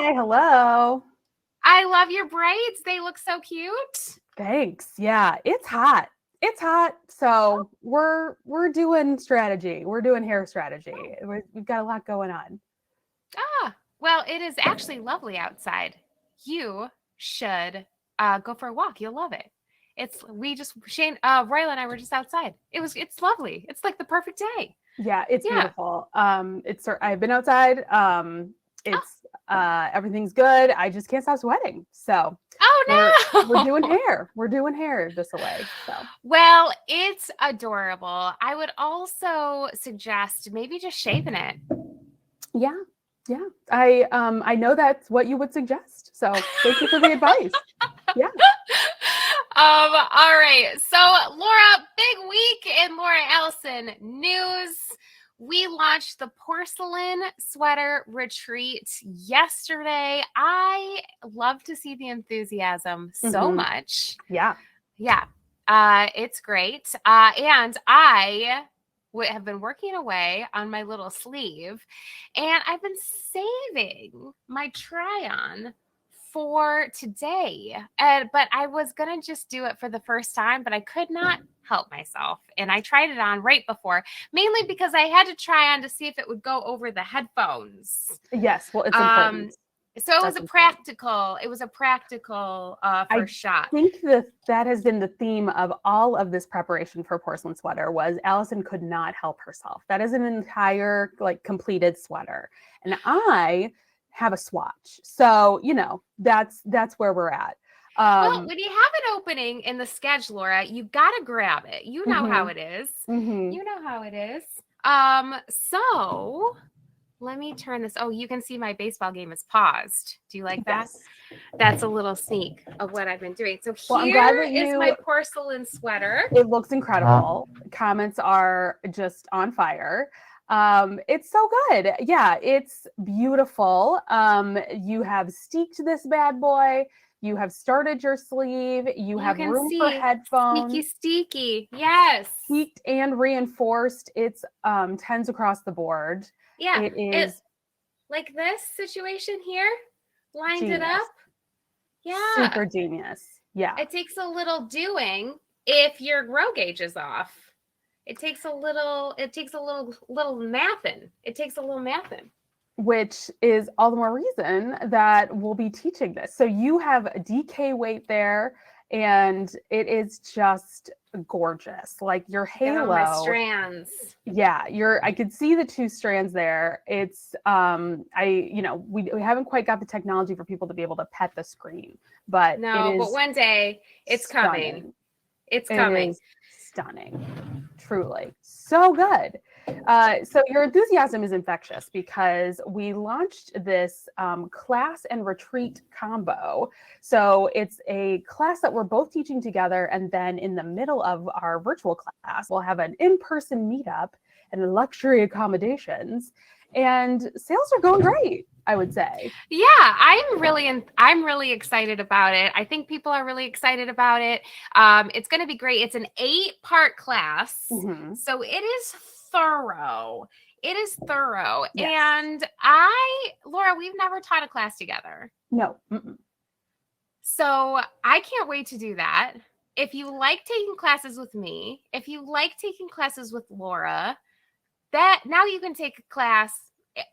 Hi, hello. I love your braids. They look so cute. Thanks. Yeah, it's hot. It's hot. So we're doing strategy. We're doing hair strategy. We've got a lot going on. Well, it is actually lovely outside. You should go for a walk. You'll love it. Shane, Ryla and I were just outside. It's lovely. It's like the perfect day. Yeah, it's Yeah. beautiful. I've been outside. Oh, It's everything's good. I just can't stop sweating. So we're oh doing no. hair. We're doing hair this away. So Well, it's adorable. I would also suggest maybe just shaving it. yeah, yeah. I know that's what you would suggest. So thank you for the advice. Yeah. All right. So, Laura, big week in Laura Allyson news. We launched the Porcelain Sweater Retreat yesterday. I love to see the enthusiasm so Mhm. much. Yeah. Yeah, it's great. And I have been working away on my little sleeve, and I've been saving my try-on for today. But I was gonna just do it for the first time, but I could not help myself, and I tried it on right before, mainly because I had to try on to see if it would go over the headphones. Yes. Well, it's Um, important. so it was That's a important. practical. It was a practical I first shot. think that has been the theme of all of this preparation for Porcelain Sweater was Allyson could not help herself. That is an entire like completed sweater. And I have a swatch. So, that's where we're at. Well, Um when you have an opening in the sketch, Laura, you got to grab it. You know how mhm, it is. mhm. You know how it is. So let me turn this. Oh, you can see my baseball game is paused. Do you like that? Yes. That's a little sneak of what I've been doing. So Well, I'm glad here that is you my porcelain sweater. it looks incredible. Comments are just on fire. It's so good. Yeah, it's beautiful. You have steeked this bad boy. You have started your sleeve. You You have can room for see sneaky, headphones, steaky. Yes. steeked and reinforced. It's tens across the board. Yeah. It It is like this situation here, lined it genius. up. Yeah. Super genius. Yeah. It takes a little doing if your grow gauge is off. It takes a little mathing. It takes a little mathing. Which is all the more reason that we'll be teaching this. So you have a DK weight there, and it is just gorgeous. Like your Got all my halo, strands. yeah, I could see the two strands there. It's we haven't quite got the technology for people to be able to pet the screen, but it No, but is one day it's coming. stunning. It's It coming. is stunning, truly. So good. So your enthusiasm is infectious because we launched this class and retreat combo. So it's a class that we're both teaching together, and then in the middle of our virtual class, we'll have an in-person meetup and luxury accommodations. And sales are going great, I would say. Yeah, I'm really excited about it. I think people are really excited about it. It's going to be great. It's an 8-part class, Mm-hmm. so it is thorough. It is thorough. Yes. And Laura, we've never taught a class together. No. Mm-mm. So I can't wait to do that. If you like taking classes with me, if you like taking classes with Laura, that now you can take a class.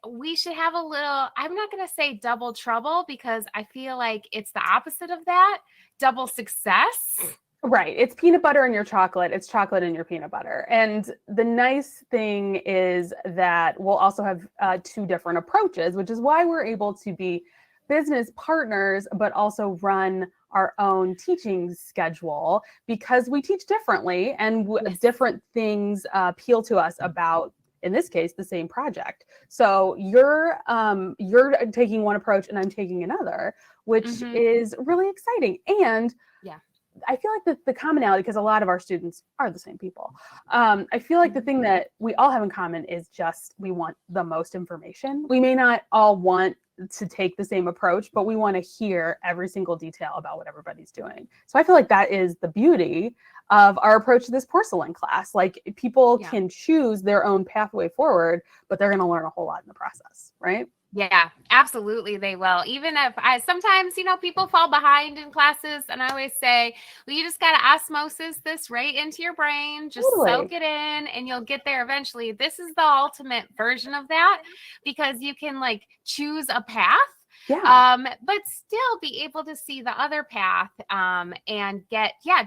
We should have a little, I'm not going to say double trouble because I feel like it's the opposite of that. Double success. Right. It's peanut butter in your chocolate. It's chocolate in your peanut butter. And the nice thing is that we'll also have two different approaches, which is why we're able to be business partners, but also run our own teaching schedule because we teach differently and Yes. different things appeal to us about, in this case, the same project. So you're taking one approach and I'm taking another, which is really exciting. And Yeah. I feel like the commonality, because a lot of our students are the same people. I feel like the thing that we all have in common is just we want the most information. We may not all want to take the same approach, but we want to hear every single detail about what everybody's doing. So I feel like that is the beauty of our approach to this porcelain class. Like people can choose their own pathway forward, but they're going to learn a whole lot in the process, right? Yeah, absolutely they will. Even if sometimes, people fall behind in classes, and I always say, well, you just got to osmosis this right into your brain, just soak Totally. it in, and you'll get there eventually. This is the ultimate version of that, because you can like choose a path, Yeah. but still be able to see the other path, and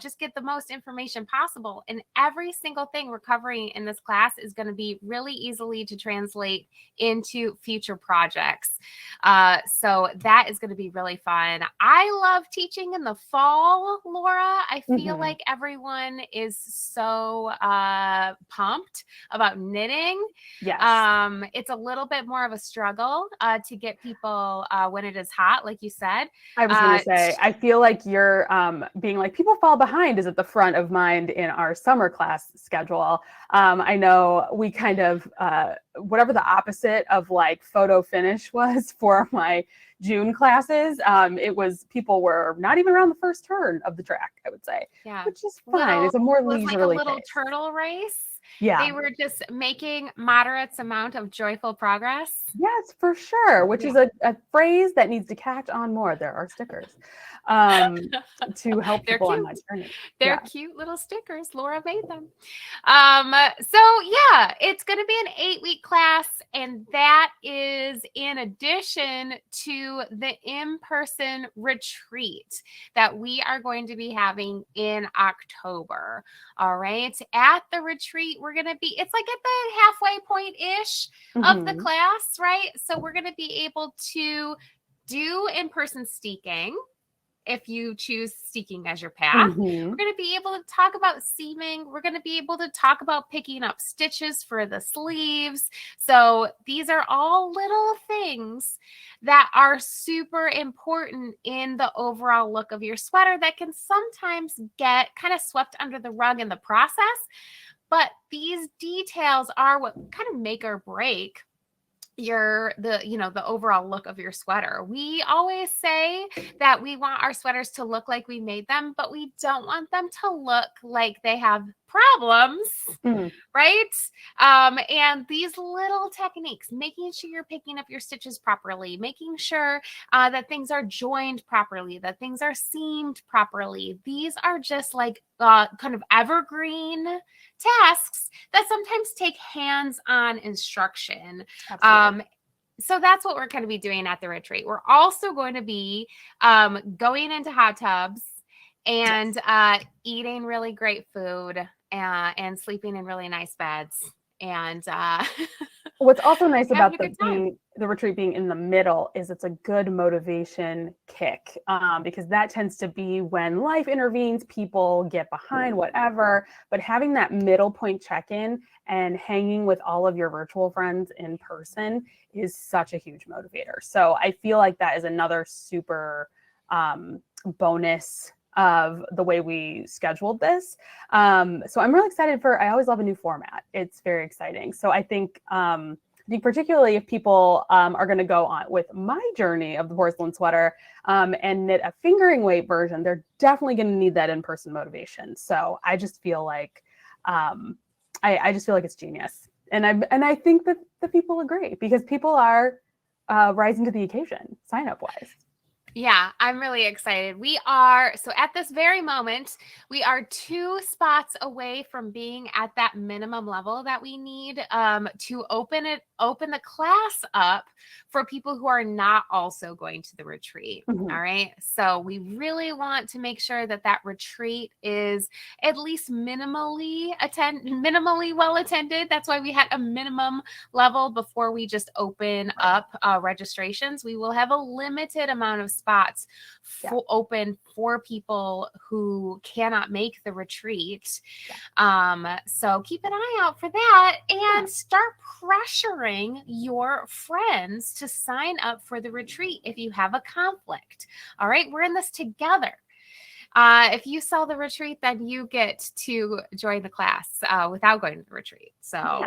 just get the most information possible. And every single thing we're covering in this class is going to be really easily to translate into future projects. So that is going to be really fun. I love teaching in the fall, Laura. I feel like everyone is so pumped about knitting. Yes. It's a little bit more of a struggle to get people when it is hot, like you said. I was going to say, I feel like you're being like, people fall behind is at the front of mind in our summer class schedule. I know we kind of, whatever the opposite of like photo finish was for my June classes, it was people were not even around the first turn of the track, I would say, which is fine. It's a more leisurely like a little pace. turtle race. Yeah. They were just making moderate amount of joyful progress. Yes, for sure, which is a phrase that needs to catch on more. There are stickers to help people on my journey. They're cute little stickers. Laura made them. So yeah, it's going to be an 8-week class, and that is in addition to the in-person retreat that we are going to be having in October. All right. At the retreat, we're going to be, it's like at the halfway point-ish of the class, right? So we're going to be able to do in-person steeking. If you choose steeking as your path, we're going to be able to talk about seaming. We're going to be able to talk about picking up stitches for the sleeves. So these are all little things that are super important in the overall look of your sweater that can sometimes get kind of swept under the rug in the process. But these details are what kind of make or break the overall look of your sweater. We always say that we want our sweaters to look like we made them, but we don't want them to look like they have problems, right? And these little techniques, making sure you're picking up your stitches properly, making sure that things are joined properly, that things are seamed properly. These are just like kind of evergreen tasks that sometimes take hands-on instruction. So that's what we're going to be doing at the retreat. We're also going to be going into hot tubs and eating really great food and sleeping in really nice beds. And what's also nice about the retreat being in the middle is it's a good motivation kick, because that tends to be when life intervenes, people get behind, whatever. But having that middle point check-in and hanging with all of your virtual friends in person is such a huge motivator. So I feel like that is another super bonus of the way we scheduled this. So I'm really excited I always love a new format. It's very exciting. So I think particularly if people are going to go on with my journey of the porcelain sweater and knit a fingering weight version, they're definitely going to need that in-person motivation. So I just feel like I just feel like it's genius. And I think that the people agree, because people are rising to the occasion sign up wise. Yeah, I'm really excited. So at this very moment, we are 2 spots away from being at that minimum level that we need to open the class up for people who are not also going to the retreat. All right. So we really want to make sure that retreat is at least minimally well attended. That's why we had a minimum level before we just open up registrations. We will have a limited amount of spots open for people who cannot make the retreat. So keep an eye out for that and start pressuring your friends to sign up for the retreat if you have a conflict. All right, we're in this together. If you sell the retreat, then you get to join the class without going to the retreat. So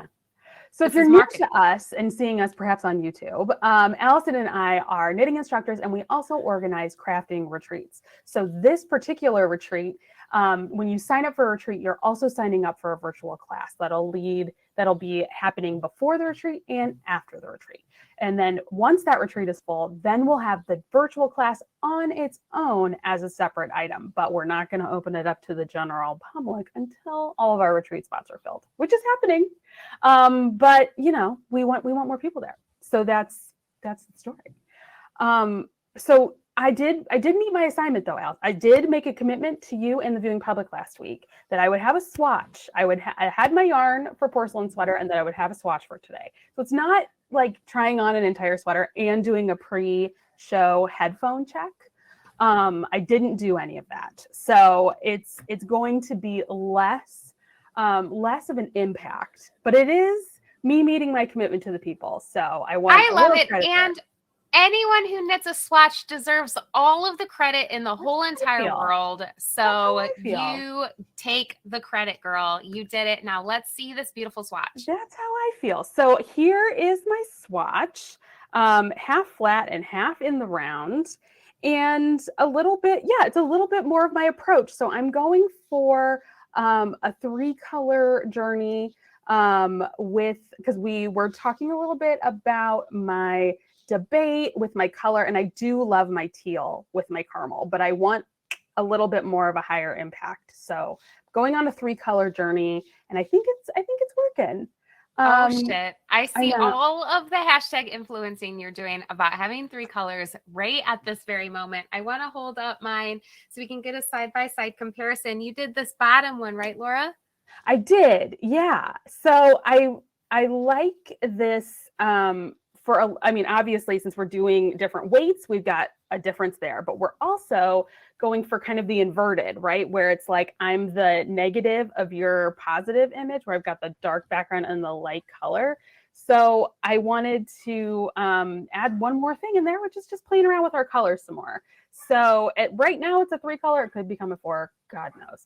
if you're new to us and seeing us perhaps on YouTube, Allyson and I are knitting instructors, and we also organize crafting retreats. So this particular retreat, when you sign up for a retreat, you're also signing up for a virtual class that'll be happening before the retreat and after the retreat. And then once that retreat is full, then we'll have the virtual class on its own as a separate item. But we're not going to open it up to the general public until all of our retreat spots are filled, which is happening. But you know, we want more people there. So that's the story. So I did meet my assignment though, Al. I did make a commitment to you and the viewing public last week that I would have a swatch. I had my yarn for Porcelain Sweater, and that I would have a swatch for today. So it's not like trying on an entire sweater and doing a pre-show headphone check. I didn't do any of that. So it's going to be less of an impact, but it is me meeting my commitment to the people. So I love it. And anyone who knits a swatch deserves all of the credit in the whole entire world. So you take the credit, girl. You did it. Now let's see this beautiful swatch. That's how I feel. So here is my swatch, half flat and half in the round. And a little bit, it's a little bit more of my approach. So I'm going for a 3-color journey because we were talking a little bit about my debate with my color, and I do love my teal with my caramel, but I want a little bit more of a higher impact. So going on a 3-color journey, and I think it's working. Oh shit. I see all of the hashtag influencing you're doing about having 3 colors right at this very moment. I want to hold up mine so we can get a side-by-side comparison. You did this bottom one, right, Laura? I did. Yeah. So I like this obviously, since we're doing different weights, we've got a difference there, but we're also going for kind of the inverted, right? Where it's like I'm the negative of your positive image, where I've got the dark background and the light color. So I wanted to add one more thing in there, which is just playing around with our colors some more. So right now it's a 3-color. It could become a 4, God knows.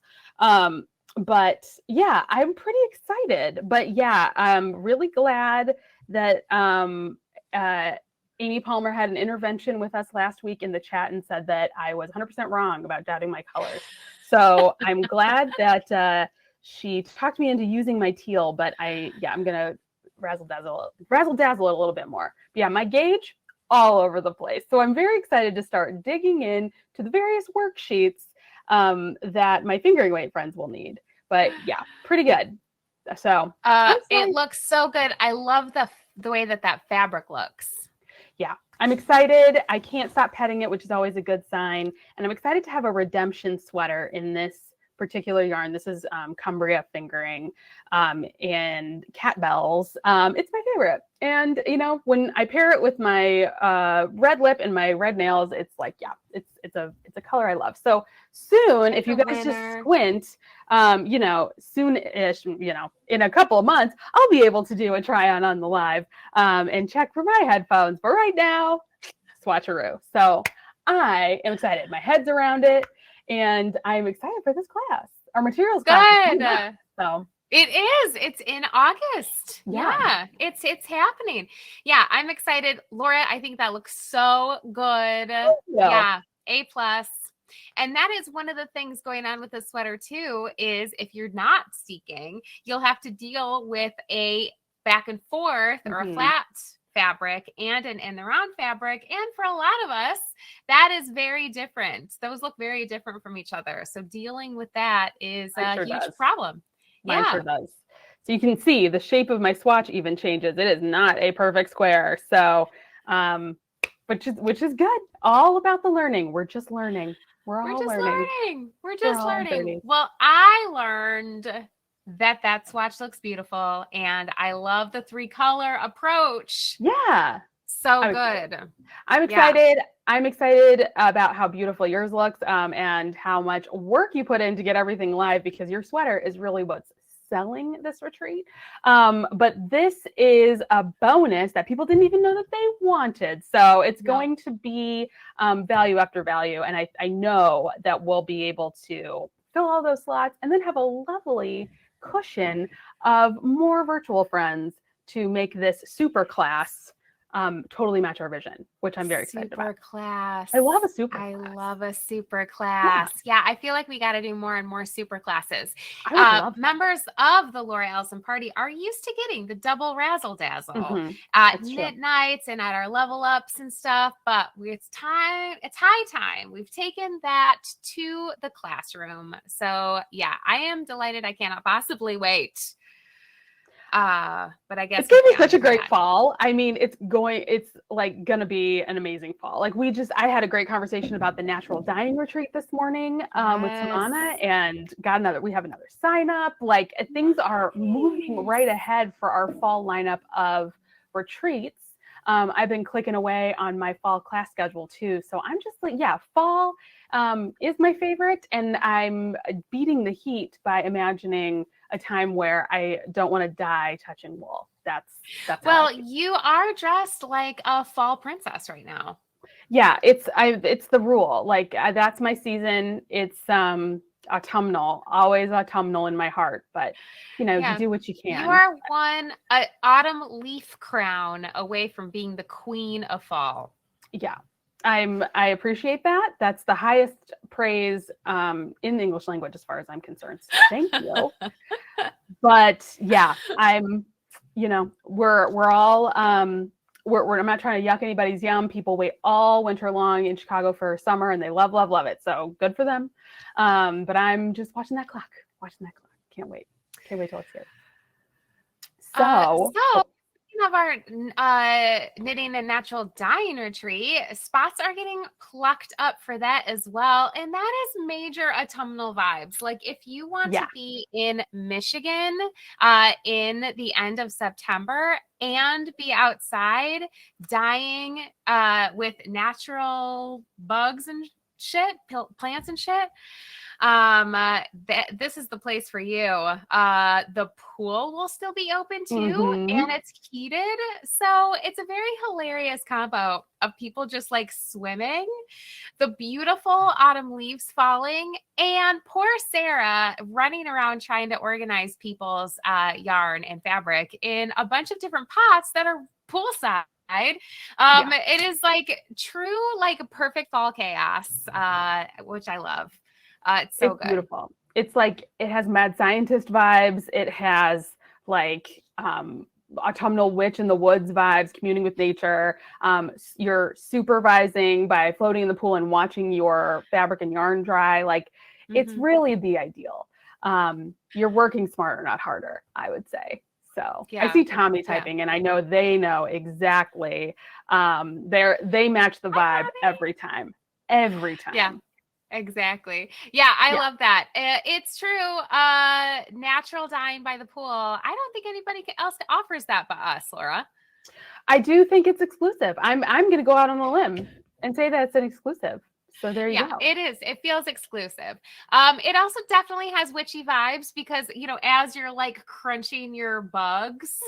But yeah, I'm pretty excited. But yeah, I'm really glad that Amy Palmer had an intervention with us last week in the chat and said that I was 100% wrong about doubting my colors. So I'm glad that she talked me into using my teal, but I'm going to razzle dazzle it a little bit more. But yeah, my gauge all over the place. So I'm very excited to start digging in to the various worksheets that my fingering weight friends will need. But yeah, pretty good. So it looks so good. I love the way that fabric looks. Yeah, I'm excited. I can't stop petting it, which is always a good sign. And I'm excited to have a redemption sweater in this particular yarn. This is Cumbria fingering and cat bells. It's my favorite. And you know, when I pair it with my red lip and my red nails, it's like, yeah, it's a color I love. So soon, if you guys just squint, soon-ish, in a couple of months, I'll be able to do a try on the live and check for my headphones. But right now, swatcheroo. So I am excited. My head's around it, and I'm excited for this class. Our materials class. So it is. It's in August. Yeah. It's happening. Yeah, I'm excited. Laura, I think that looks so good. Yeah, A+. And that is one of the things going on with the sweater too, is if you're not seeking, you'll have to deal with a back and forth or a flat fabric and an in the round fabric. And for a lot of us, that is very different. Those look very different from each other. So dealing with that is a huge problem. Mine sure does. So you can see the shape of my swatch even changes. It is not a perfect square. So, which is good. All about the learning. We're just learning. We're just learning. Well, I learned that swatch looks beautiful, and I love the 3-color approach. Yeah. So good. I'm excited. Yeah. I'm excited about how beautiful yours looks and how much work you put in to get everything live, because your sweater is really what's selling this retreat. But this is a bonus that people didn't even know that they wanted. So it's going to be value after value. And I know that we'll be able to fill all those slots and then have a lovely cushion of more virtual friends to make this super class totally match our vision, which I'm very excited Super about. class. I love a super I class. love a super class. Yeah, I feel like we got to do more and more super classes. I would love that. Members of the Laura Allyson party are used to getting the double razzle dazzle at That's knit true. nights and at our level ups and stuff. But it's time. It's high time. We've taken that to the classroom. So yeah, I am delighted. I cannot possibly wait. But I guess It's gonna we be such a can't. great fall. I mean, it's like gonna be an amazing fall. Like I had a great conversation about the natural dyeing retreat this morning with Samana, and we have another sign up. Like things are moving right ahead for our fall lineup of retreats. I've been clicking away on my fall class schedule too. So I'm just like, yeah, fall is my favorite, and I'm beating the heat by imagining a time where I don't want to die touching wool. That's well, you are dressed like a fall princess right now. Yeah, it's the rule. Like that's my season. It's autumnal, always autumnal in my heart. But you do what you can. You are one autumn leaf crown away from being the queen of fall. Yeah. I appreciate that. That's the highest praise in the English language as far as I'm concerned. So thank you. But yeah, we're all I'm not trying to yuck anybody's yum. People wait all winter long in Chicago for summer and they love it. So good for them. But I'm just watching that clock. Can't wait till it's here. So of our knitting and natural dyeing retreat, spots are getting plucked up for that as well, and that is major autumnal vibes. Like if you want to be in Michigan in the end of September and be outside dyeing with natural bugs and shit, plants and shit, this is the place for you. The pool will still be open too, and it's heated, so it's a very hilarious combo of people just like swimming, the beautiful autumn leaves falling, and poor Sarah running around trying to organize people's yarn and fabric in a bunch of different pots that are poolside. It is like true, like perfect fall chaos, which I love. It's so good. Beautiful. It's like it has mad scientist vibes. It has like autumnal witch in the woods vibes, communing with nature. You're supervising by floating in the pool and watching your fabric and yarn dry. Like it's really the ideal. You're working smarter, not harder, I would say. So I see Tommy typing, and I know they know exactly. They match the vibe every time. Yeah. Exactly. Yeah, I love that. It's true. Natural dyeing by the pool. I don't think anybody else offers that but us, Laura. I do think it's exclusive. I'm going to go out on a limb and say that it's an exclusive. So there you go. It is. It feels exclusive. It also definitely has witchy vibes because, as you're like crunching your bugs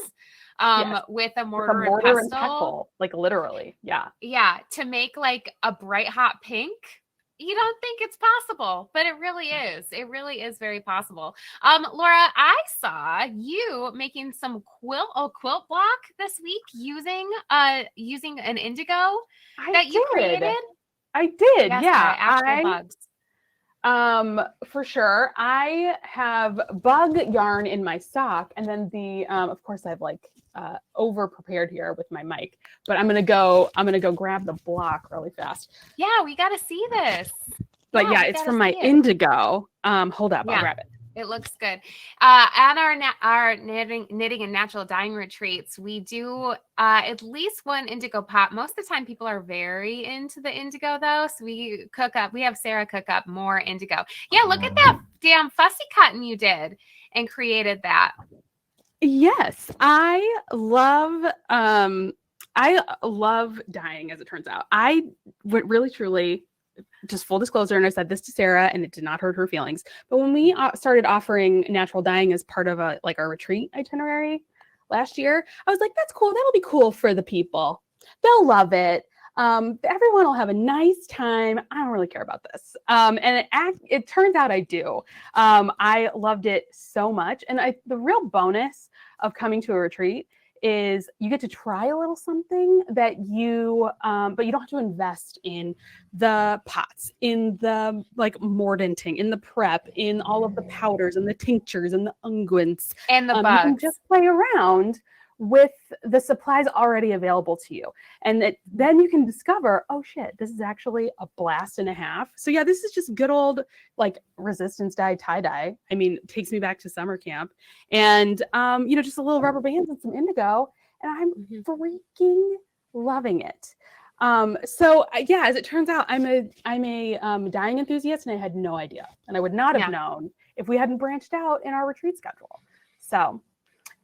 with a mortar and pestle, like literally. Yeah. Yeah. To make like a bright hot pink. You don't think it's possible, but it really is. It really is very possible. Laura, I saw you making some quilt block this week using an indigo you created. I did. Yes, actual bugs. For sure. I have bug yarn in my sock, and then of course I've like over prepared here with my mic, but I'm gonna go grab the block really fast. Yeah, we got to see this. But it's from my indigo. Hold up, I'll grab it. It looks good. At our knitting and natural dyeing retreats, we do at least one indigo pot. Most of the time, people are very into the indigo, though. So we have Sarah cook up more indigo. Yeah, look at that damn fussy cotton you did and created that. Yes, I love dyeing, as it turns out. I would really, truly, just full disclosure, and I said this to Sarah, and it did not hurt her feelings. But when we started offering natural dyeing as part of our retreat itinerary last year, I was like, that's cool. That'll be cool for the people. They'll love it. Everyone will have a nice time. I don't really care about this. And it turns out I do. I loved it so much. And the real bonus of coming to a retreat is you get to try a little something that you, but you don't have to invest in the pots, in the like mordanting, in the prep, in all of the powders and the tinctures and the unguents. And the You can bugs. just play around with the supplies already available to you. And then you can discover, oh shit, this is actually a blast and a half. So yeah, this is just good old like resistance dye tie-dye. I mean, it takes me back to summer camp. And just a little rubber bands and some indigo. And I'm freaking loving it. Yeah, as it turns out, I'm a dyeing enthusiast, and I had no idea. And I would not have known if we hadn't branched out in our retreat schedule. So,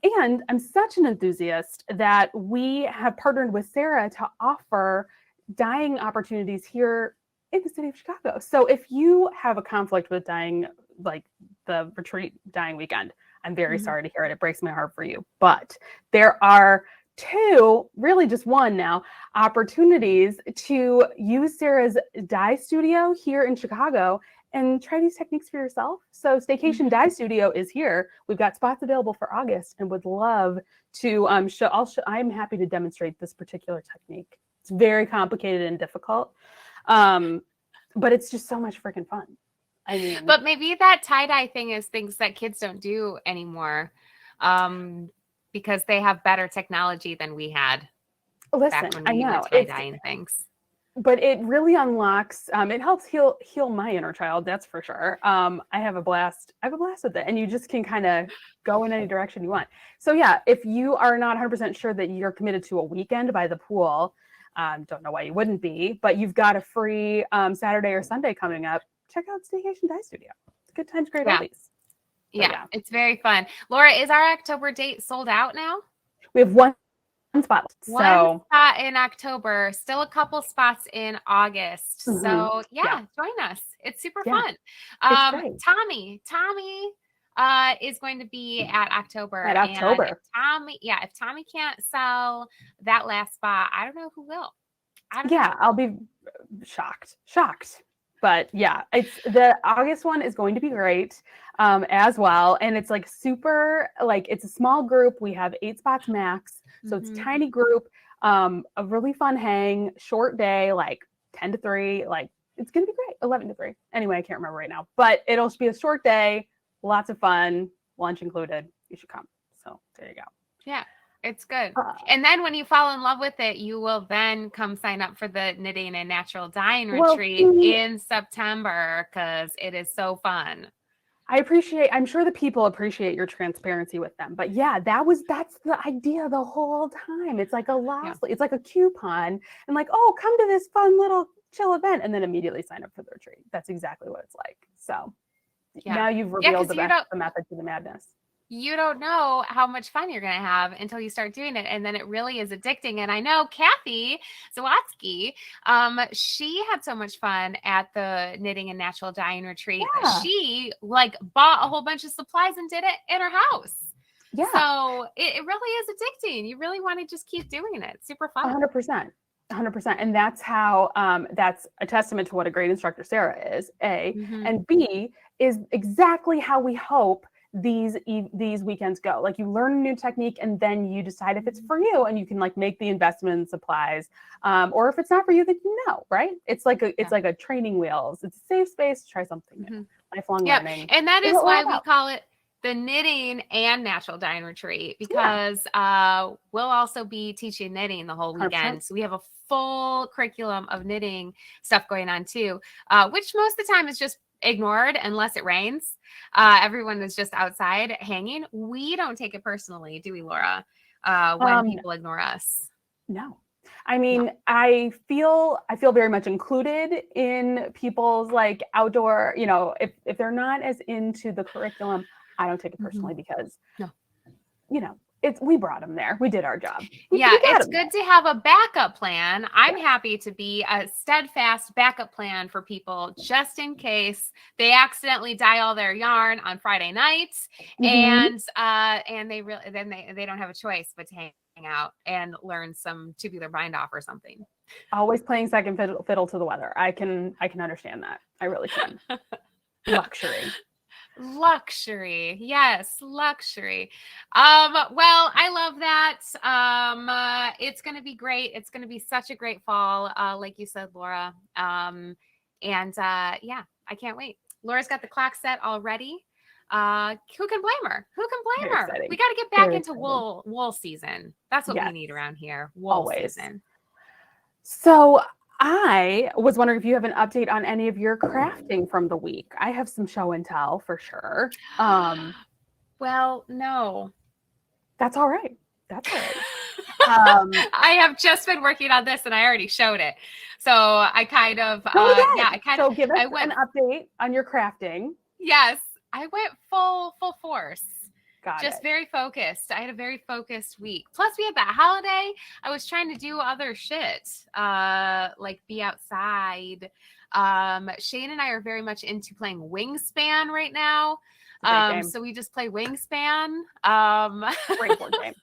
and I'm such an enthusiast that we have partnered with Sarah to offer dyeing opportunities here in the city of Chicago. So if you have a conflict with dyeing, like the retreat dyeing weekend, I'm very sorry to hear it. It breaks my heart for you. But there are two, really just one now, opportunities to use Sarah's dye studio here in Chicago and try these techniques for yourself. So Staycation Dye Studio is here. We've got spots available for August and would love to I'm happy to demonstrate this particular technique. It's very complicated and difficult, but it's just so much freaking fun. I mean, but maybe that tie-dye thing is things that kids don't do anymore, because they have better technology than we had. Listen, back when I we know were tie-dyeing things. But it really unlocks, it helps heal my inner child, that's for sure. I have a blast with it, and you just can kind of go in any direction you want. So yeah, if you are not 100% sure that you're committed to a weekend by the pool, don't know why you wouldn't be, but you've got a free Saturday or Sunday coming up, check out Staycation Dye Studio. It's good times, great oldies. Yeah, it's very fun. Laura, is our October date sold out now? We have one spot. One spot in October, still a couple spots in August. So join us. It's super fun. Tommy is going to be at October. And if Tommy can't sell that last spot, I don't know who will. I'll be shocked. But yeah, it's the August one is going to be great as well. And it's like super, like it's a small group. We have 8 spots max. So it's a tiny group, a really fun hang, short day, like 10 to 3, like it's going to be great. 11 to 3. Anyway, I can't remember right now, but it'll be a short day, lots of fun, lunch included. You should come. So there you go. Yeah. It's good. And then when you fall in love with it, you will then come sign up for the knitting and natural dyeing retreat in September, because it is so fun. I'm sure the people appreciate your transparency with them. But yeah, that's the idea the whole time. It's like it's like a coupon and like, oh, come to this fun little chill event and then immediately sign up for the retreat. That's exactly what it's like. So now you've revealed the method to the madness. You don't know how much fun you're going to have until you start doing it. And then it really is addicting. And I know Kathy Zawatsky, she had so much fun at the knitting and natural dyeing retreat. Yeah. She bought a whole bunch of supplies and did it in her house. Yeah. So it really is addicting. You really want to just keep doing it. It's super fun. 100%. And that's how, that's a testament to what a great instructor Sarah is, A, and B is exactly how we hope these weekends go. Like you learn a new technique and then you decide if it's for you, and you can like make the investment in supplies, or if it's not for you, then right? It's like a training wheels. It's a safe space to try something new. Lifelong learning. And that is why we call it the knitting and natural dyeing retreat, because we'll also be teaching knitting the whole weekend. 100%. So we have a full curriculum of knitting stuff going on too, which most of the time is just ignored unless it rains. Everyone is just outside hanging. We don't take it personally, do we, Laura? When people ignore us. No. I mean, I feel very much included in people's like outdoor, if they're not as into the curriculum, I don't take it personally because, we brought them there. We did our job. It's good to have a backup plan. I'm happy to be a steadfast backup plan for people just in case they accidentally dye all their yarn on Friday nights, and they don't have a choice but to hang out and learn some tubular bind off or something. Always playing second fiddle to the weather. I can understand that. I really can. Luxury. Luxury. Yes, luxury. Well, I love that. It's going to be great. It's going to be such a great fall, like you said, Laura. Yeah, I can't wait. Laura's got the clock set already. Who can blame her? Who can blame Very her? exciting. We got to get back Very into exciting. wool season. That's what we Yes. need around here. Wool Always. season. So I was wondering if you have an update on any of your crafting from the week. I have some show and tell for sure. Well, no. That's all right. That's all right. I have just been working on this and I already showed it. So I kind of, So give us an update on your crafting. Yes, I went full force. Got Just it. very focused. I had a very focused week. Plus we had that holiday. I was trying to do other shit, like be outside. Shane and I are very much into playing Wingspan right now. So we just play Wingspan. Great board game.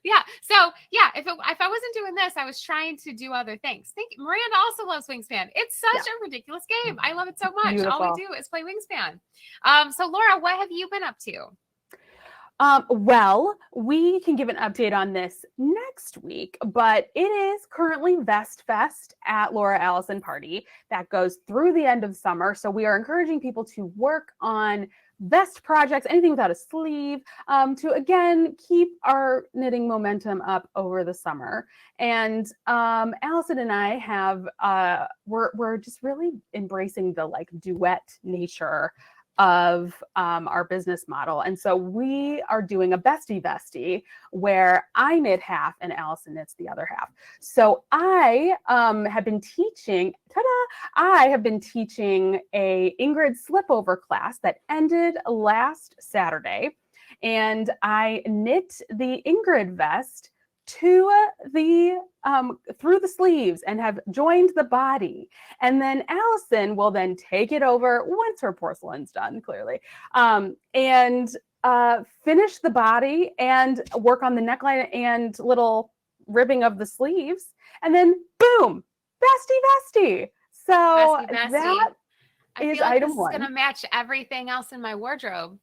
Yeah. So yeah, if I wasn't doing this, I was trying to do other things. Miranda also loves Wingspan. It's such a ridiculous game. I love it so much. Beautiful. All we do is play Wingspan. So Laura, what have you been up to? Well, we can give an update on this next week, but it is currently Vest Fest at Laura Allyson Party that goes through the end of summer. So we are encouraging people to work on vest projects, anything without a sleeve, to again keep our knitting momentum up over the summer. And Allyson and I have we're just really embracing the like duet nature of our business model. And so we are doing a bestie vestie where I knit half and Allyson knits the other half. So I have been teaching, I have been teaching a Ingrid slipover class that ended last Saturday. And I knit the Ingrid vest to the through the sleeves and have joined the body, and then Allyson will then take it over once her porcelain's done, clearly, and finish the body and work on the neckline and little ribbing of the sleeves, and then boom, bestie vestie. So Bestie. that is item one. It's gonna match everything else in my wardrobe.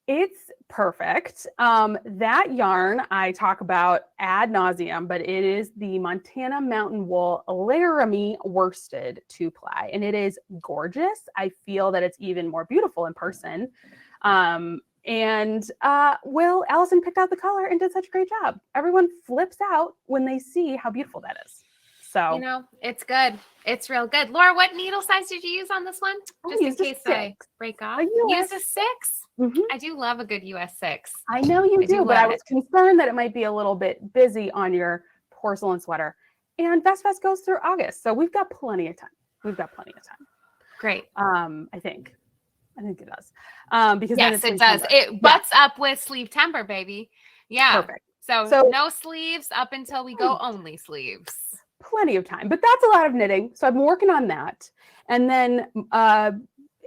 It's perfect. That yarn I talk about ad nauseum, but it is the Montana Mountain Wool Laramie worsted 2-ply, and it is gorgeous. I feel that it's even more beautiful in person. Allyson picked out the color and did such a great job. Everyone flips out when they see how beautiful that is. So it's good. It's real good. Laura, what needle size did you use on this one? Just in case I break off. Use a 6. Mm-hmm. I do love a good US 6. I know you do, but I was concerned that it might be a little bit busy on your porcelain sweater. And Vest Fest goes through August, so we've got plenty of time. Great. I think it does. Because yes, it does. It butts up with sleeve timber, baby. Yeah. Perfect. So no sleeves up until we go only sleeves. Plenty of time, but that's a lot of knitting. So I've been working on that. And then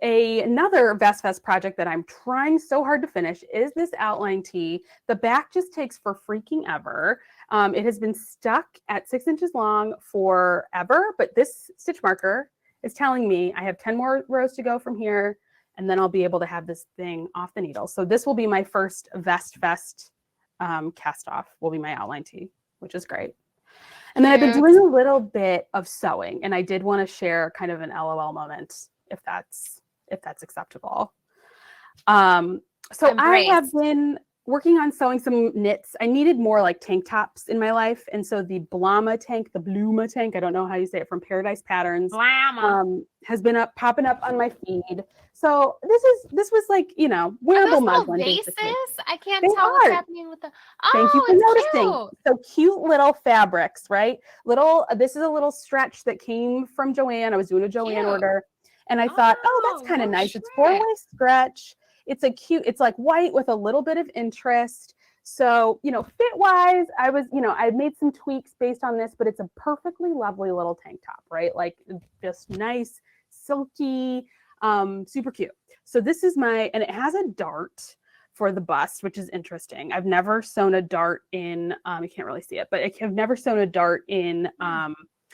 another Vest Fest project that I'm trying so hard to finish is this outline tee. The back just takes for freaking ever. It has been stuck at 6 inches long forever, but this stitch marker is telling me I have 10 more rows to go from here, and then I'll be able to have this thing off the needle. So this will be my first Vest Fest cast off, will be my outline tee, which is great. And then I've been doing a little bit of sewing, and I did want to share kind of an LOL moment, if that's acceptable. So I have been working on sewing some knits. I needed more like tank tops in my life, and so the Bluma tank, I don't know how you say it, from Paradise Patterns, has been popping up on my feed. So this was like, wearable muslin. Vases? I can't tell what's happening with the. Thank you for noticing. Cute. So cute little fabrics, right? This is a little stretch that came from Joanne. I was doing a Joanne order, and I thought, that's kind of nice. It's 4-way stretch. It's like white with a little bit of interest. So, fit wise, I made some tweaks based on this, but it's a perfectly lovely little tank top, right? Like just nice, silky, super cute. So this is and it has a dart for the bust, which is interesting. I've never sewn a dart in, you can't really see it, but I've never sewn a dart in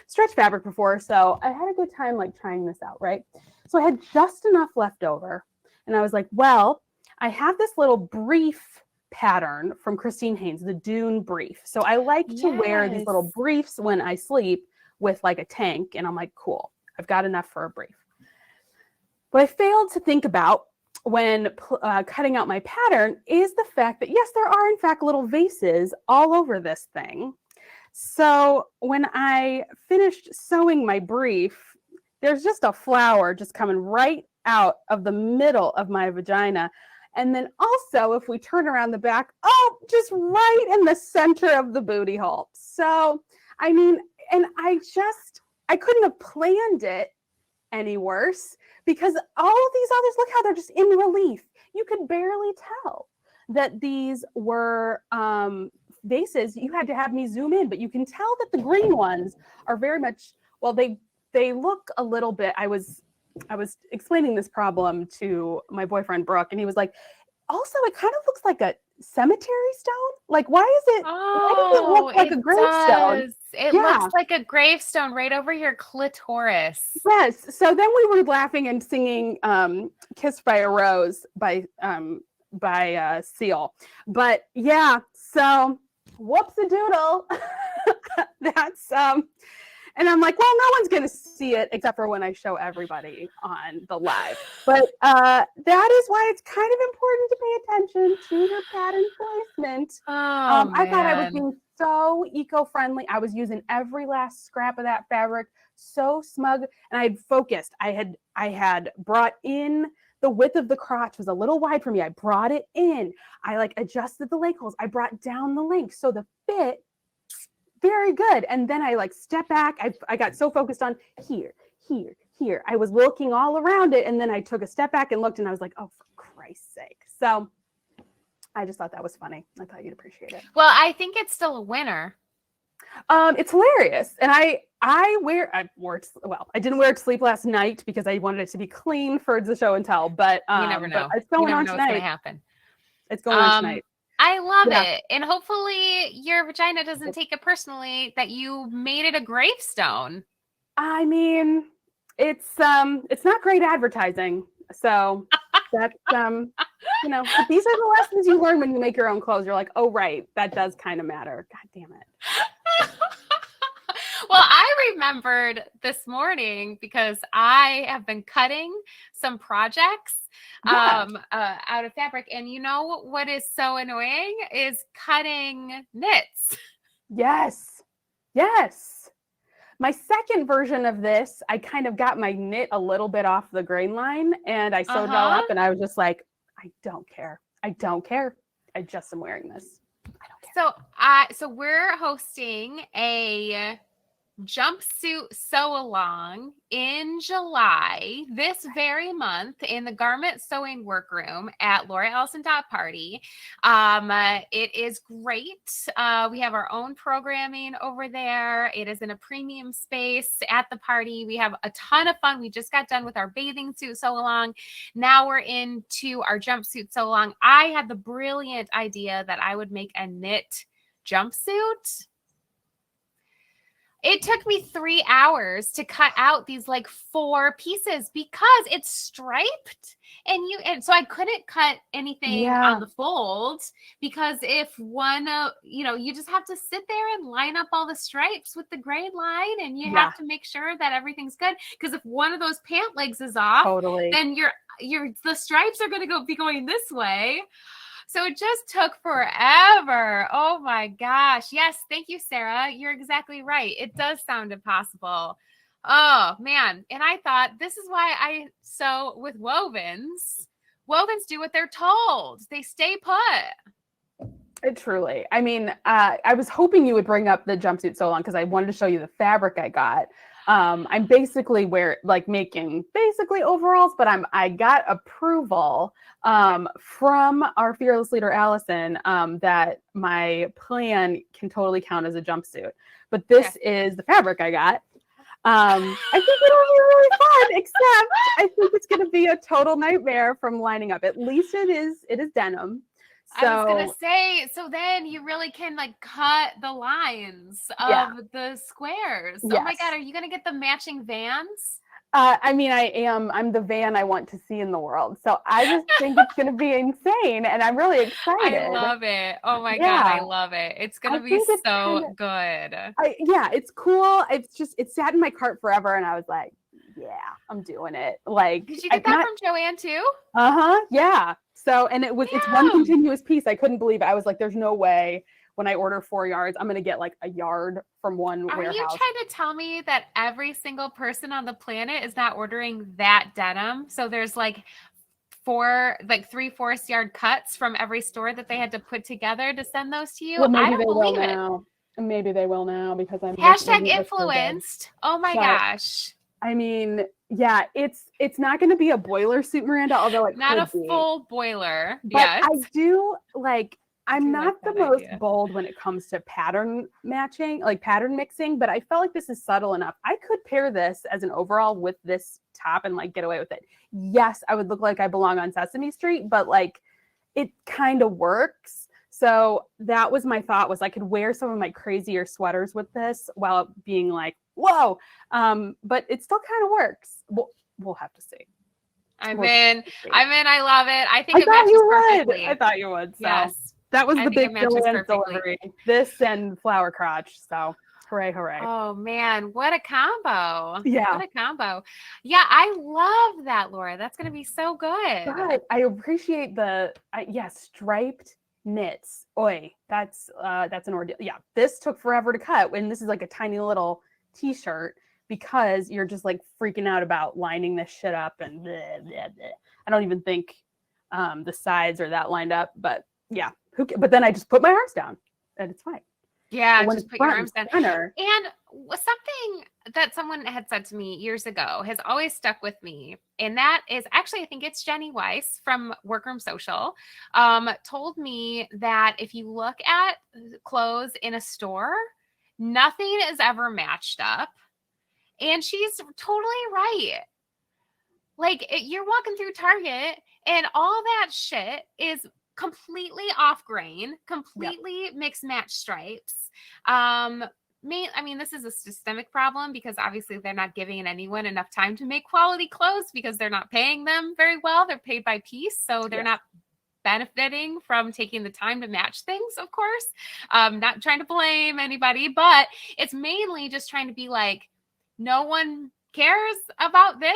stretch fabric before. So I had a good time like trying this out, right? So I had just enough left over. And I was like, well, I have this little brief pattern from Christine Haynes, the Dune brief. So I like to wear these little briefs when I sleep with like a tank. And I'm like, cool, I've got enough for a brief. What I failed to think about when cutting out my pattern is the fact that, yes, there are in fact little vases all over this thing. So when I finished sewing my brief, there's just a flower just coming right out of the middle of my vagina. And then also, if we turn around the back, oh, just right in the center of the booty hole. So, I mean, and I couldn't have planned it any worse, because all of these others, look how they're just in relief. You could barely tell that these were vases. You had to have me zoom in, but you can tell that the green ones are very much, well, they look a little bit, I was explaining this problem to my boyfriend, Brooke, and he was like, also, it kind of looks like a cemetery stone. Like, why does it look like a gravestone? It looks like a gravestone right over your clitoris. Yes. So then we were laughing and singing Kissed by a Rose by Seal. But yeah, so whoops-a-doodle. That's and I'm like, well, no one's going to see it except for when I show everybody on the live. But that is why it's kind of important to pay attention to your pattern placement. I thought I was being so eco-friendly. I was using every last scrap of that fabric, so smug. And I had focused. I had brought in the width of the crotch was a little wide for me. I brought it in. I like adjusted the leg holes. I brought down the length. So the fit, very good. And then I like step back. I got so focused on here. I was looking all around it. And then I took a step back and looked, and I was like, oh, for Christ's sake. So I just thought that was funny. I thought you'd appreciate it. Well, I think it's still a winner. It's hilarious. And I didn't wear it to sleep last night because I wanted it to be clean for the show and tell, but you never know. It's going on tonight. What's going to happen. It's going on tonight. I love it. And hopefully your vagina doesn't take it personally that you made it a gravestone. I mean, it's not great advertising. So that's these are the lessons you learn when you make your own clothes. You're like, oh right, that does kind of matter. God damn it. Well, I remembered this morning because I have been cutting some projects out of fabric. And you know what is so annoying is cutting knits. Yes. My second version of this, I kind of got my knit a little bit off the grain line, and I sewed it all up, and I was just like, I don't care. I just am wearing this. I don't care. So we're hosting a jumpsuit sew along in July this very month in the garment sewing workroom at LauraAllison.party. It is great. We have our own programming over there. It is in a premium space at the party. We have a ton of fun. We just got done with our bathing suit sew along. Now we're into our jumpsuit sew along. I had the brilliant idea that I would make a knit jumpsuit. It took me 3 hours to cut out these like 4 pieces because it's striped, and so I couldn't cut anything on the fold, because if one, you just have to sit there and line up all the stripes with the grain line, and you have to make sure that everything's good. Because if one of those pant legs is off, then the stripes are going to be going this way. So it just took forever. Oh my gosh. Yes. Thank you, Sarah. You're exactly right. It does sound impossible. Oh man. And I thought, this is why I sew with wovens. Wovens do what they're told. They stay put. Truly. I mean, I was hoping you would bring up the jumpsuit sew along because I wanted to show you the fabric I got. I'm basically making overalls, but I got approval from our fearless leader, Allyson, that my plan can totally count as a jumpsuit. But this is the fabric I got. I think it'll be really fun, except I think it's going to be a total nightmare from lining up. At least it is denim. So, I was going to say, so then you really can like cut the lines of the squares. Yes. Oh my God. Are you going to get the matching Vans? I mean, I'm the Van I want to see in the world. So I just think it's going to be insane. And I'm really I excited. love it. Oh my God, I Yeah. love it. It's I gonna be think it's kind so of, good. yeah, it's cool. It sat in my cart forever. And I was like, yeah, I'm doing it. Like, Did you get that from Joanne too? Yeah. So, and it's one Damn. continuous piece. I couldn't believe it. I was like, there's no way when I order 4 yards, I'm going to get like a yard from one Are warehouse. you trying to tell me that every single person on the planet is not ordering that denim? So there's like 3 forest yard cuts from every store that they had to put together to send those to you? Well, I maybe don't they will believe it. now. Maybe they will now because I'm Hashtag influenced. Oh my But, gosh. I mean, yeah, it's not going to be a boiler suit, Miranda, although it Not a could be. full boiler. But Yes. I do like, I'm like not the that most idea. bold when it comes to pattern matching, like pattern mixing, but I felt like this is subtle enough. I could pair this as an overall with this top and like get away with it. Yes, I would look like I belong on Sesame Street, but like it kind of works. So that was my thought, was I could wear some of my crazier sweaters with this while being like, whoa. But it still kind of works. We'll have to see. I'm in. I love it. I think I it thought matches you would. perfectly. I thought you would. So Yes. that was I the think it big matches Joanne perfectly. delivery. This and flower crotch. So hooray, hooray. Oh man, what a combo. Yeah. What a combo. Yeah, I love that, Laura. That's going to be so good. But I appreciate the striped knits. Oi, that's an ordeal. Yeah, this took forever to cut when this is like a tiny little t-shirt because you're just like freaking out about lining this shit up and bleh, bleh, bleh. I don't even think the sides are that lined up, but yeah. But then I just put my arms down and it's fine. Yeah, just put your arms down. Center, and something that someone had said to me years ago has always stuck with me. And that is actually, I think it's Jenny Weiss from Workroom Social, told me that if you look at clothes in a store, nothing is ever matched up. And she's totally right. Like you're walking through Target and all that shit is completely off grain, completely mixed match stripes. I mean, this is a systemic problem because obviously they're not giving anyone enough time to make quality clothes because they're not paying them very well. They're paid by piece, so they're not benefiting from taking the time to match things, of course. Not trying to blame anybody, but it's mainly just trying to be like, no one cares about this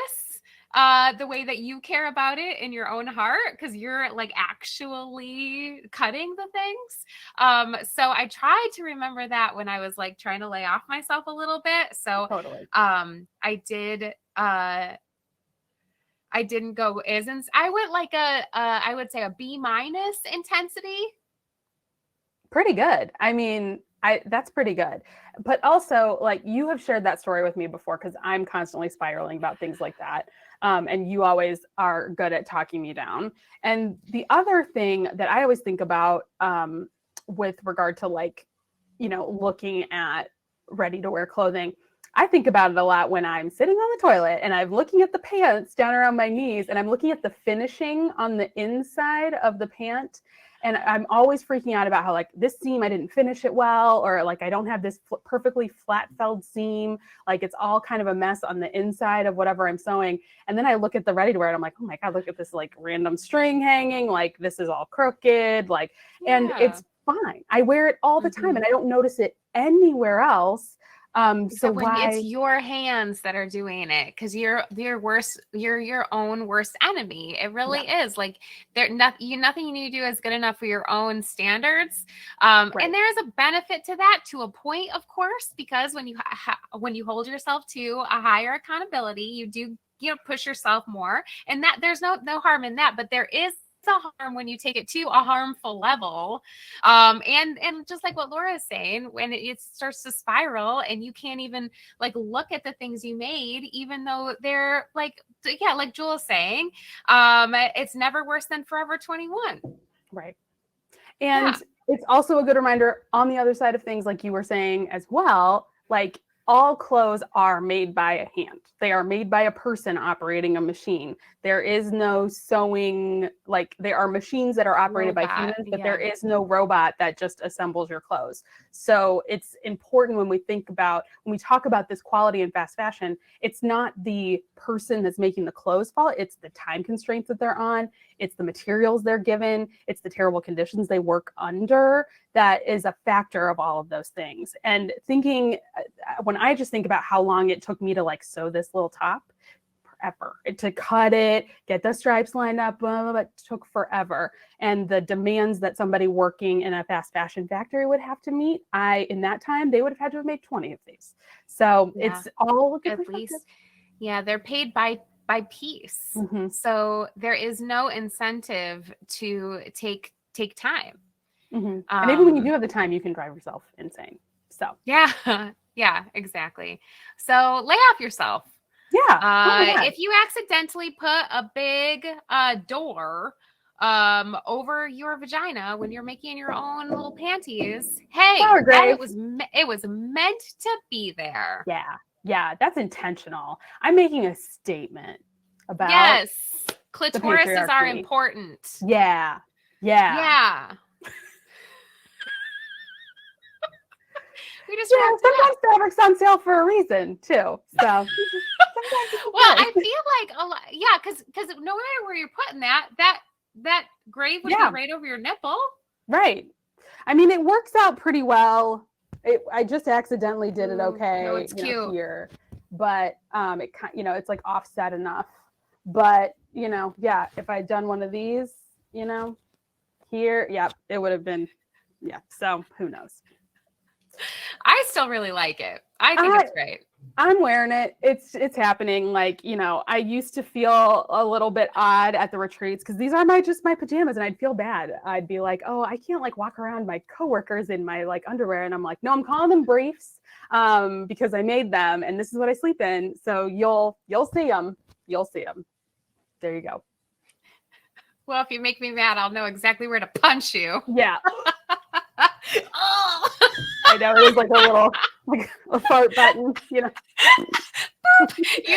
the way that you care about it in your own heart because you're like actually cutting the things. So I tried to remember that when I was like trying to lay off myself a little bit. So totally. I didn't go as in, I went like I would say a B- intensity. Pretty good. I mean, that's pretty good. But also, like, you have shared that story with me before because I'm constantly spiraling about things like that. And you always are good at talking me down. And the other thing that I always think about with regard to like, looking at ready to wear clothing, I think about it a lot when I'm sitting on the toilet and I'm looking at the pants down around my knees and I'm looking at the finishing on the inside of the pant. And I'm always freaking out about how like this seam, I didn't finish it well, or like I don't have this perfectly flat felled seam. Like it's all kind of a mess on the inside of whatever I'm sewing. And then I look at the ready to wear and I'm like, oh my God, look at this like random string hanging. Like this is all crooked. Like, and it's fine. I wear it all the time and I don't notice it anywhere else. So when it's your hands that are doing it, because you're your own worst enemy. It really is. Like nothing you need to do is good enough for your own standards. And there is a benefit to that to a point, of course, because when you hold yourself to a higher accountability, you do push yourself more, and that there's no harm in that. But there is the harm when you take it to a harmful level, and just like what Laura is saying, when it starts to spiral and you can't even like look at the things you made, even though they're like Jewel is saying, it's never worse than Forever 21, right? And it's also a good reminder on the other side of things, like you were saying as well, like all clothes are made by a hand. They are made by a person operating a machine. There is no sewing, like there are machines that are operated by humans, but there is no robot that just assembles your clothes. So it's important when we talk about this quality in fast fashion, it's not the person that's making the clothes fault. It's the time constraints that they're on. It's the materials they're given. It's the terrible conditions they work under. That is a factor of all of those things. And thinking, when I just think about how long it took me to like sew this little top, forever. To cut it, get the stripes lined up, blah, blah, blah, it took forever. And the demands that somebody working in a fast fashion factory would have to meet, in that time, they would have had to have made 20 of these. So it's all of the at least, they're paid by piece. Mm-hmm. So there is no incentive to take time. Mm-hmm. And even when you do have the time, you can drive yourself insane. So yeah, exactly. So lay off yourself. Yeah. If you accidentally put a big door over your vagina when you're making your own little panties, hey, it was meant to be there. Yeah, that's intentional. I'm making a statement about clitorises are important. Yeah. We just sometimes fabric's on sale for a reason too. So well, I feel like because no matter where you're putting that grave would be right over your nipple. Right. I mean, it works out pretty well. I just accidentally did it okay. No, it's cute here, but it's like offset enough. But if I'd done one of these, here, it would have been, So who knows? I still really like it. I think it's great. I'm wearing it. It's happening. Like, I used to feel a little bit odd at the retreats because these are my pajamas, and I'd feel bad. I'd be like, oh, I can't like walk around my coworkers in my like underwear. And I'm like, no, I'm calling them briefs because I made them and this is what I sleep in. So you'll see them. You'll see them. There you go. Well, if you make me mad, I'll know exactly where to punch you. Yeah. Oh. I know, it was like a fart button, You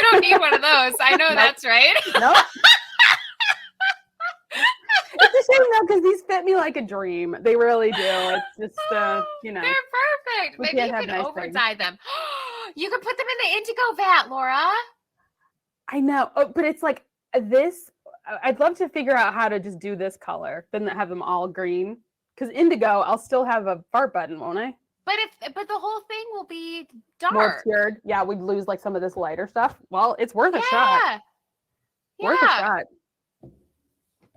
don't need one of those. I know. Nope. That's right. Nope. It's a shame though, because these fit me like a dream. They really do. It's just, they're perfect. Maybe you can over-dye them. You can put them in the indigo vat, Laura. I know. Oh, but it's like this. I'd love to figure out how to just do this color, then have them all green. Because indigo, I'll still have a fart button, won't I? But the whole thing will be dark. More obscured. Yeah, we'd lose like some of this lighter stuff. Well, it's worth a shot. Worth a shot.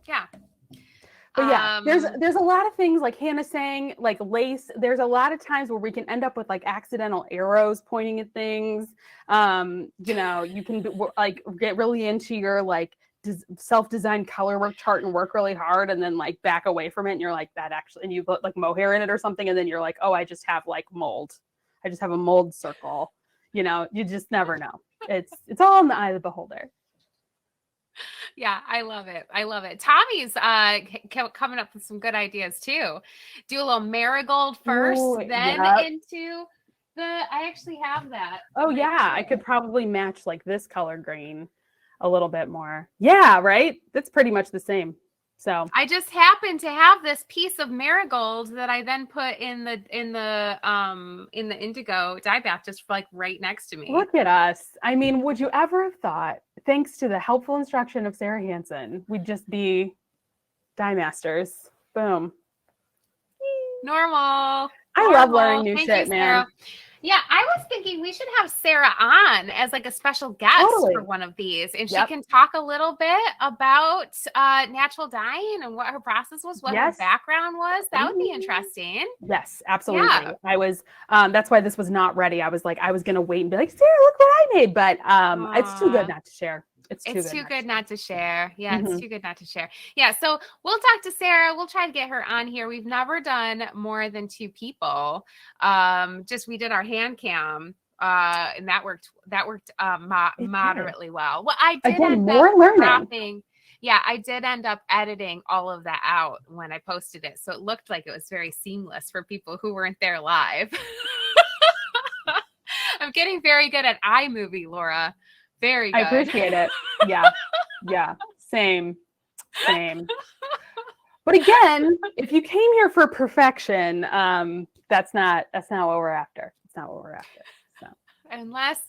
Yeah. But there's a lot of things like Hannah's saying, like lace. There's a lot of times where we can end up with like accidental arrows pointing at things. You can like get really into your like self-designed color work chart and work really hard and then like back away from it and you're like that actually, and you put like mohair in it or something and then you're like, oh, I just have like mold. I just have a mold circle. You just never know. It's all in the eye of the beholder. Yeah, I love it. Tommy's coming up with some good ideas too. Do a little marigold first, then into I actually have that. Oh yeah, I could probably match like this color green a little bit more. Yeah, right? That's pretty much the same. So I just happen to have this piece of marigold that I then put in the indigo dye bath just like right next to me. Look at us. I mean, would you ever have thought, thanks to the helpful instruction of Sarah Hansen, we'd just be dye masters. Boom. Normal. I love learning new shit, man. Sarah. Yeah, I was thinking we should have Sarah on as like a special guest for one of these. And she can talk a little bit about natural dyeing and what her process was, what her background was. That would be interesting. Yes, absolutely. Yeah. I was, that's why this was not ready. I was like, I was going to wait and be like, Sarah, look what I made. But it's too good not to share. It's too good not to share. Yeah, it's too good not to share. Yeah, so we'll talk to Sarah. We'll try to get her on here. We've never done more than 2 people. We did our hand cam, and that worked moderately well. Well, I did end up cropping. Yeah, I did end up editing all of that out when I posted it, so it looked like it was very seamless for people who weren't there live. I'm getting very good at iMovie, Laura. Very good. I appreciate it. Yeah. Yeah. Same. But again, if you came here for perfection, that's not what we're after. It's not what we're after. So. Unless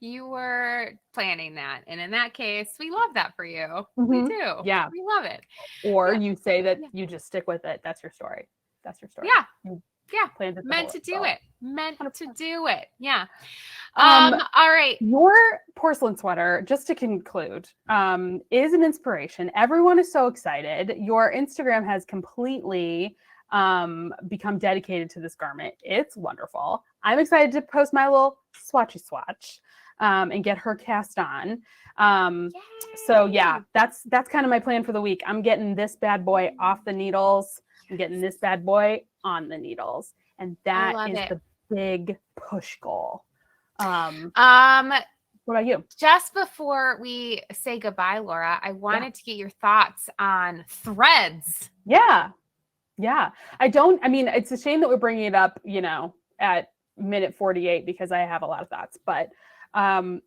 you were planning that. And in that case, we love that for you. Mm-hmm. We do. Yeah. We love it. Or you say that you just stick with it. That's your story. Yeah. Meant to do it. Yeah. All right. Your porcelain sweater, just to conclude, is an inspiration. Everyone is so excited. Your Instagram has completely become dedicated to this garment. It's wonderful. I'm excited to post my little swatchy swatch and get her cast on. So yeah, that's kind of my plan for the week. I'm getting this bad boy off the needles. I'm getting this bad boy on the needles. And that is the big push goal. What about you? Just before we say goodbye, Laura, I wanted to get your thoughts on threads. Yeah. It's a shame that we're bringing it up, at minute 48 because I have a lot of thoughts, but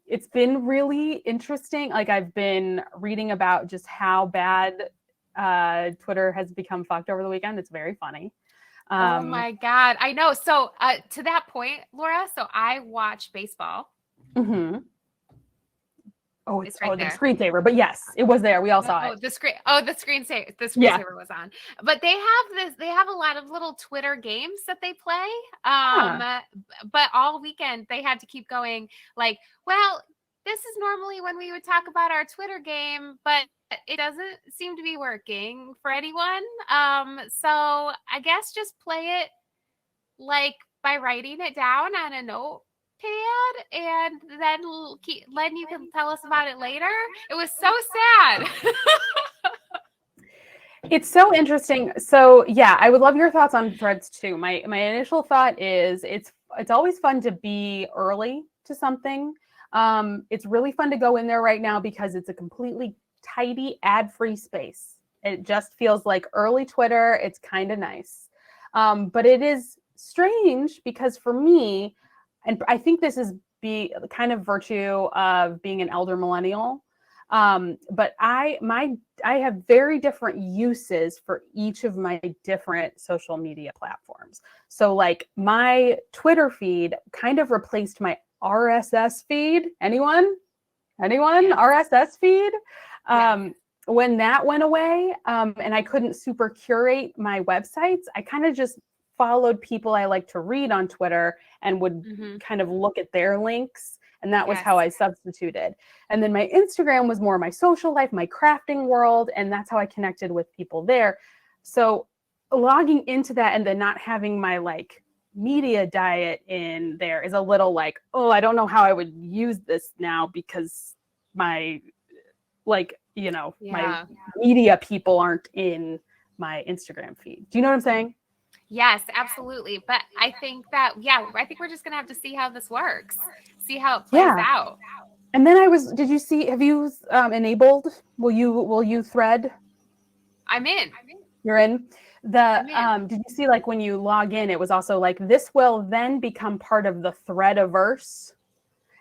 it's been really interesting. Like I've been reading about just how bad Twitter has become fucked over the weekend. It's very funny. Oh my God. I know. So to that point, Laura, so I watch baseball. Mm-hmm. Oh, it's right the there. Screensaver, but yes, it was there. We all saw it. The screensaver was on. But they have a lot of little Twitter games that they play. But all weekend they had to keep going like, well, this is normally when we would talk about our Twitter game, but it doesn't seem to be working for anyone. So I guess just play it like by writing it down on a notepad, and then you can tell us about it later. It was so sad. It's so interesting. So yeah, I would love your thoughts on threads too. My initial thought is it's always fun to be early to something. It's really fun to go in there right now because it's a completely tidy ad-free space. It just feels like early Twitter. It's kind of nice. But it is strange because for me, and I think this is kind of virtue of being an elder millennial, but I have very different uses for each of my different social media platforms. So like my Twitter feed kind of replaced my RSS feed. Anyone? RSS feed? When that went away, and I couldn't super curate my websites, I kind of just followed people I like to read on Twitter and would kind of look at their links. And that was how I substituted. And then my Instagram was more my social life, my crafting world. And that's how I connected with people there. So logging into that and then not having my like media diet in there is a little like, oh, I don't know how I would use this now because my my media people aren't in my Instagram feed. Do you know what I'm saying? Yes, absolutely. But I think that, I think we're just going to have to see how this works, see how it plays out. And then have you enabled, will you thread? I'm in. You're in? Did you see like when you log in, it was also like, this will then become part of the Threadiverse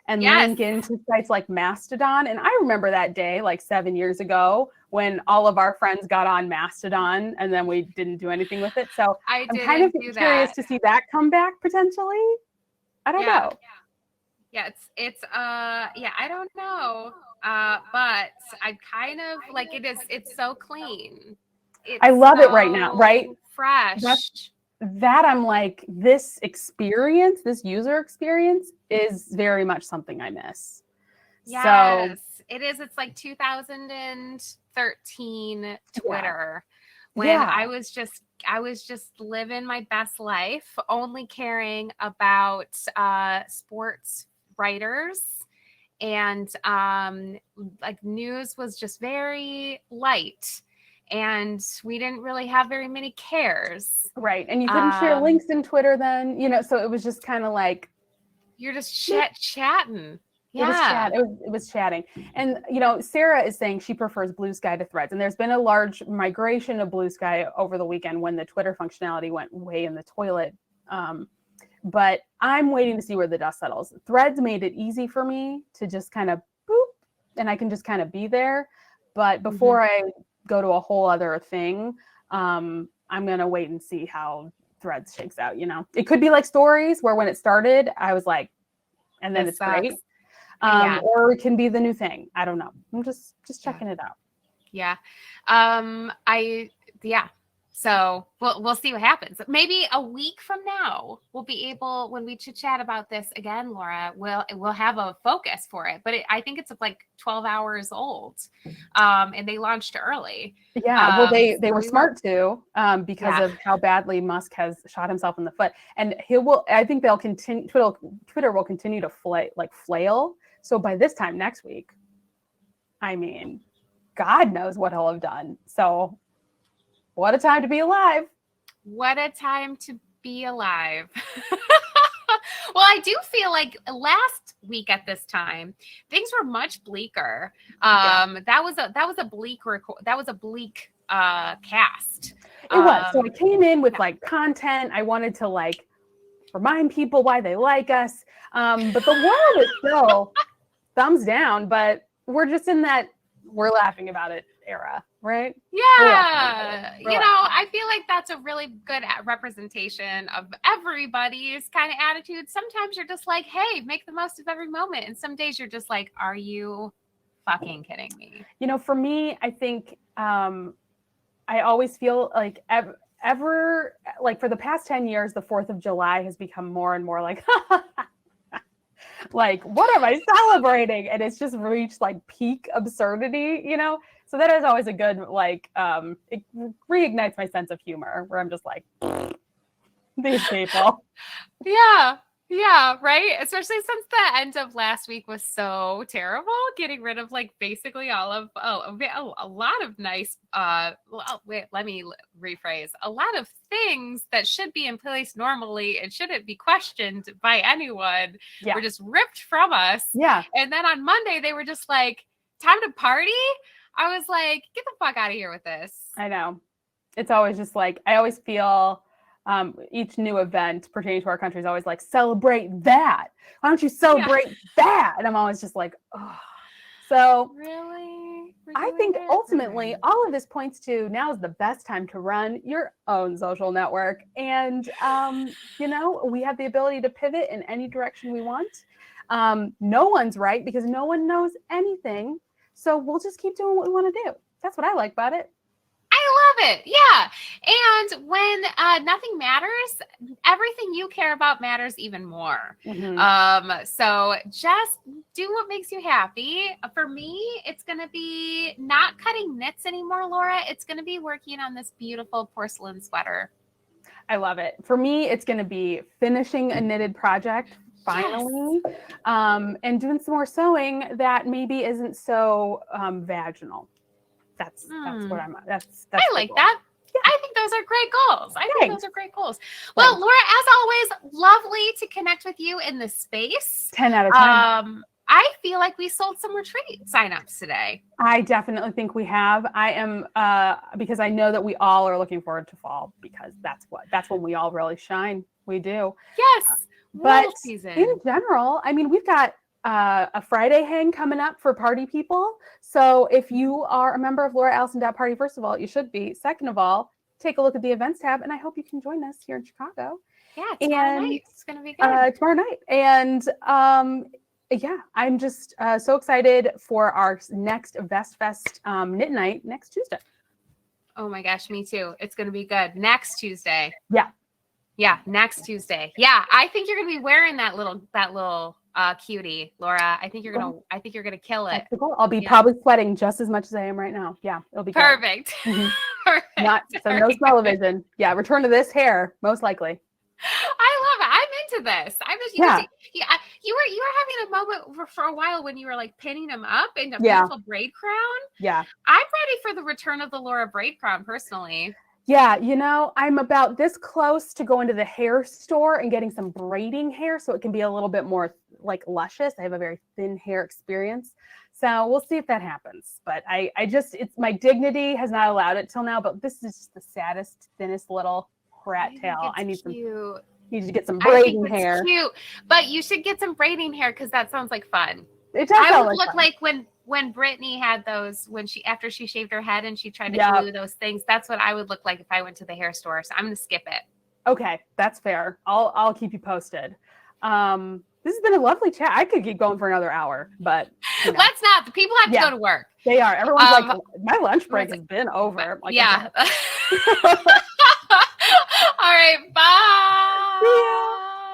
and link into sites like Mastodon. And I remember that day, like 7 years ago, when all of our friends got on Mastodon and then we didn't do anything with it. So I'm kind of curious to see that come back potentially. I don't know. Yeah, I don't know. But I kind of like it's so clean. I love it right now, right? Fresh. That I'm like, this user experience is very much something I miss. Yes, so, it is. It's like 2013 Twitter when I was just living my best life, only caring about sports writers, and like news was just very light. And we didn't really have very many cares. Right. And you couldn't share links in Twitter then, so it was just kind of like. You're just chatting. Yeah. It was chatting. And, Sarah is saying she prefers Blue Sky to Threads. And there's been a large migration of Blue Sky over the weekend when the Twitter functionality went way in the toilet. But I'm waiting to see where the dust settles. Threads made it easy for me to just kind of boop, and I can just kind of be there. But before I go to a whole other thing, I'm going to wait and see how Threads shakes out. It could be like Stories, where when it started, I was like, and then That it's great. Yeah. Or it can be the new thing. I don't know. I'm just checking it out. Yeah. So we'll see what happens. Maybe a week from now, we'll be able, when we chat about this again, Laura, we'll have a focus for it. But I think it's like 12 hours old, and they launched early. Yeah, well, they were smart too, because of how badly Musk has shot himself in the foot, and I think they'll continue. Twitter will continue to flail. So by this time next week, I mean, God knows what he'll have done. So. What a time to be alive. What a time to be alive. Well, I do feel like last week at this time, things were much bleaker. That was a bleak cast. It was. So I came in with content. I wanted to remind people why they like us. But the world is still thumbs down, but we're just in that we're laughing about it era, right? Yeah. I feel like that's a really good representation of everybody's kind of attitude. Sometimes you're just like, hey, make the most of every moment. And some days you're just like, are you fucking kidding me? For me, I think I always feel like for the past 10 years, the 4th of July has become more and more like, what am I celebrating? And it's just reached peak absurdity, So that is always a good, it reignites my sense of humor where I'm just like, these people. Yeah, right? Especially since the end of last week was so terrible, getting rid of basically all of, a lot of nice, let me rephrase, a lot of things that should be in place normally and shouldn't be questioned by anyone were just ripped from us. Yeah. And then on Monday, they were just like, time to party? I was like, get the fuck out of here with this. I know. It's always just I always feel each new event pertaining to our country is always celebrate that. Why don't you celebrate that? And I'm always just oh. So really? I think ultimately all of this points to now is the best time to run your own social network. And, we have the ability to pivot in any direction we want. No one's right because no one knows anything. So we'll just keep doing what we want to do. That's what I like about it. I love it. Yeah. And when nothing matters, everything you care about matters even more. So just do what makes you happy. For me, it's going to be not cutting knits anymore, Laura. It's going to be working on this beautiful porcelain sweater. I love it. For me, it's going to be finishing a knitted project finally, and doing some more sewing that maybe isn't so vaginal. That's what I'm. That's I like goal. that. Yeah. I think those are great goals. Well, Laura, as always, lovely to connect with you in this space. 10 out of 10. I feel like we sold some retreat signups today. I definitely think we have. I am because I know that we all are looking forward to fall because that's when we all really shine. We do. Yes. But in general, I mean, we've got a Friday hang coming up for party people. So if you are a member of LauraAllyson.party, first of all, you should be. Second of all, take a look at the events tab, and I hope you can join us here in Chicago. Yeah, tomorrow night. It's going to be good. Tomorrow night. And I'm just so excited for our next Vest Fest knit night next Tuesday. Oh my gosh, me too. It's going to be good. Next Tuesday. Yeah, next Tuesday. Yeah, I think you're going to be wearing that little cutie, Laura. I think you're gonna kill it. That's cool. I'll be probably sweating just as much as I am right now. Yeah, it'll be perfect. Perfect. No smell-o-vision. Yeah, return to this hair most likely. I love it. I'm into this. You were having a moment for a while when you were pinning them up in a beautiful braid crown. Yeah, I'm ready for the return of the Laura braid crown personally. Yeah, I'm about this close to going to the hair store and getting some braiding hair so it can be a little bit more luscious. I have a very thin hair experience. So we'll see if that happens. But it's my dignity has not allowed it till now, but this is just the saddest, thinnest little rat tail. I need some. You should get some I think braiding it's hair. cute, but you should get some braiding hair because that sounds like fun. It does I sound would like look fun. like when Brittany had those after she shaved her head and she tried to Yep. glue those things. That's what I would look like if I went to the hair store. So I'm gonna skip it. Okay, that's fair. I'll keep you posted. This has been a lovely chat. I could keep going for another hour, but you know, Let's not. The people have to Yeah. go to work. they are. Everyone's like, my lunch break everyone's has been over. I'm like, Yeah. okay. All right. Bye. See ya.